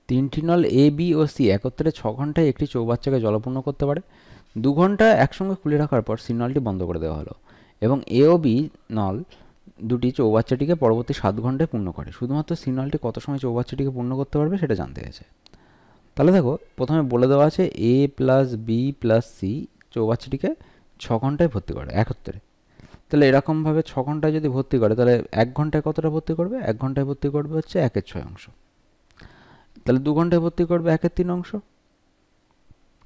তিনটি নল A B O C একত্রে 6 ঘন্টায় একটি চৌবাচ্চাকে জলপূর্ণ করতে পারে। 2 ঘন্টা একসঙ্গে খুলে রাখার পর সি নলটি বন্ধ করে দেওয়া হলো এবং এ ও বি নল দুটি চৌবাচ্চাটিকে পরবর্তী 7 ঘন্টায় পূর্ণ করে। শুধুমাত্র সি নলটি কত সময় চৌবাচ্চাটিকে পূর্ণ করতে পারবে সেটা জানতে গেছে। তাহলে দেখো প্রথমে বলে দেওয়া আছে এ প্লাস বি প্লাস সি চৌবাচ্চাটিকে 6 ঘন্টায় ভর্তি করে একত্রে। তাহলে এরকমভাবে 6 ঘন্টায় যদি ভর্তি করে তাহলে 1 ঘন্টায় কতটা ভর্তি করবে? 1 ঘন্টায় ভর্তি করবে হচ্ছে 1/6 অংশ। তাহলে 2 ঘন্টায় ভর্তি করবে 1/3 অংশ,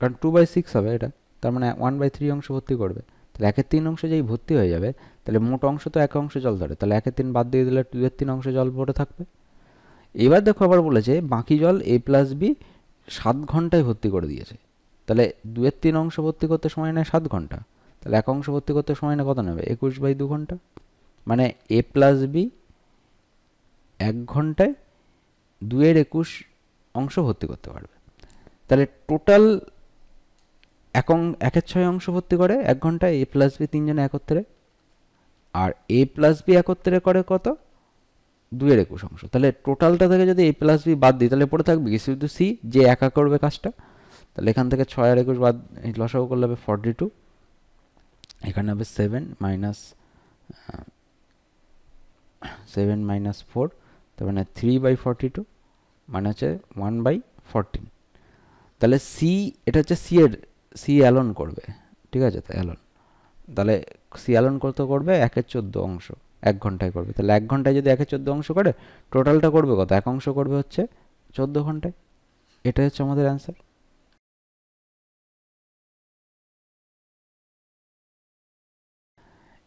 কারণ 2/6 হবে এটা, তার মানে 1/3 অংশ ভর্তি করবে। তাহলে 1/3 অংশ যেই ভর্তি হয়ে যাবে তাহলে মোট অংশ তো 1 অংশ জল ধরে, তাহলে 1/3 বাদ দিয়ে দিলে 2/3 অংশ জল পড়ে থাকবে। এবার দেখো আবার বলেছে বাকি জল এ প্লাস বি 7 ঘন্টায় ভর্তি করে দিয়েছে। তাহলে 2/3 অংশ ভর্তি করতে সময় নেয় 7 ঘন্টা, তাহলে 1 অংশ ভর্তি করতে সময় না কত নেবে? 21/2 ঘন্টা। মানে এ প্লাস বি 1 ঘন্টায় 2/21 অংশ ভর্তি করতে পারবে। তাহলে টোটাল 1/6 অংশ ভর্তি করে 1 ঘন্টায় এ প্লাস বি তিনজনে একত্রে, আর এ প্লাস বি একত্রে করে কত? 2/21 অংশ। তাহলে টোটালটা থেকে যদি এ প্লাস বি বাদ দিই তাহলে পড়ে থাকবে কি? শুধু সি, যে একা করবে কাজটা। তাহলে এখান থেকে 6 আর 21 বাদ লসাগু করলে হবে 42, এখানে হবে 7 মাইনাস 4, তার মানে 3/42, মানে হচ্ছে 1/14। তাহলে সি, এটা হচ্ছে সি এর, সি অ্যালন করবে, ঠিক আছে? তো অ্যালন, তাহলে সি অ্যালন কত করবে? 1/14 অংশ 1 ঘন্টায় করবে। তাহলে 1 ঘন্টায় যদি 1/14 অংশ করে টোটালটা করবে কত? 1 অংশ করবে হচ্ছে 14 ঘন্টায়। এটা হচ্ছে আমাদের অ্যান্সার।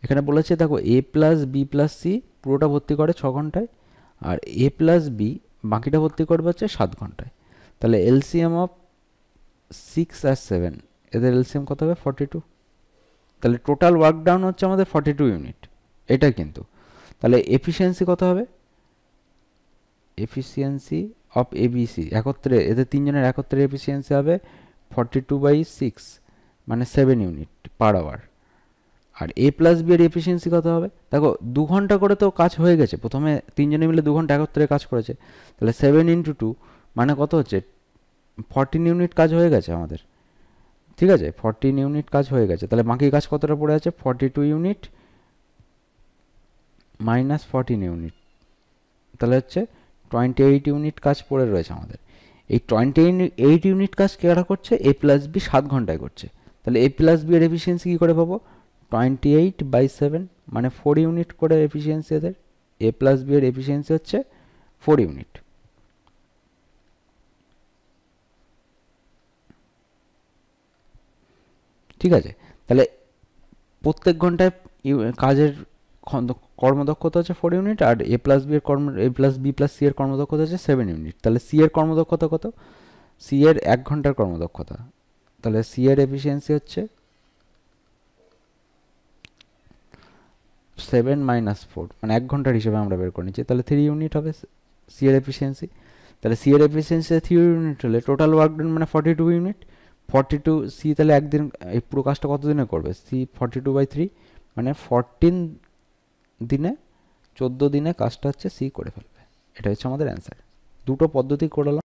এখানে বলেছে দেখো এ প্লাস বি প্লাস সি পুরোটা ভর্তি করে 6 ঘন্টায়, আর এ প্লাস বি বাকিটা ভর্তি করবে হচ্ছে 7 ঘন্টায়। তাহলে এলসিএম অফ 6 আর 7, এদের এলসিএম কত হবে? 42। তাহলে টোটাল ওয়ার্ক ডাউন হচ্ছে আমাদের 42 ইউনিট, এটা কিন্তু। তাহলে এফিসিয়েন্সি কত হবে? এফিসিয়েন্সি অফ এবিসি একত্রে, এদের তিনজনের একত্রে এফিসিয়েন্সি হবে 42/6, মানে 7 ইউনিট পার আওয়ার। আর এ প্লাস বি এর এফিসিয়েন্সি কত হবে? দেখো 2 ঘন্টা করে তো কাজ হয়ে গেছে, প্রথমে তিনজনে মিলে 2 ঘন্টা একত্রে কাজ করেছে। তাহলে 7 × 2 মানে কত হচ্ছে? 14 ইউনিট কাজ হয়ে গেছে আমাদের, ঠিক আছে? 14 ইউনিট কাজ হয়ে গেছে। তাহলে বাকি কাজ কতটা পড়ে আছে? 42 ইউনিট মাইনাস 14 ইউনিট, তাহলে হচ্ছে 28 ইউনিট কাজ পড়ে রয়েছে আমাদের। এই 28 ইউনিট কাজ কেরা করছে? এ প্লাস বি 7 ঘন্টায় করছে। তাহলে এ প্লাস বি এর এফিসিয়েন্সি কী করে পাবো? 28/7, মানে 4 ইউনিট করে এফিসিয়েন্সি এদের। এ প্লাস বি এর এফিসিয়েন্সি হচ্ছে 4 ইউনিট। ঠিক আছে? তাহলে প্রত্যেক ঘন্টায় কাজের কর্মদক্ষতা হচ্ছে 4 ইউনিট, আর এ প্লাস বি প্লাস সি এর কর্মদক্ষতা হচ্ছে 7 ইউনিট। তাহলে সি এর কর্মদক্ষতা কত? সি এর 1 ঘন্টার কর্মদক্ষতা, তাহলে সি এর এফিসিয়েন্সি হচ্ছে 7 - 4, মানে 1 ঘন্টার হিসেবে আমরা বের করে নিচ্ছি। তাহলে 3 ইউনিট হবে সি এর এফিসিয়েন্সি। তাহলে সি এর এফিসিয়েন্সি 3 ইউনিট হলে টোটাল ওয়ার্ক ডান মানে 42 ইউনিট। 42 সি, তাহলে একদিন এই পুরো কাজটা কত দিনে করবে? সি 42/3, মানে 14 দিনে, 14 দিনে কাজটা হচ্ছে সি করে ফেলবে। এটা হচ্ছে আমাদের অ্যান্সার। দুটো পদ্ধতি করলাম।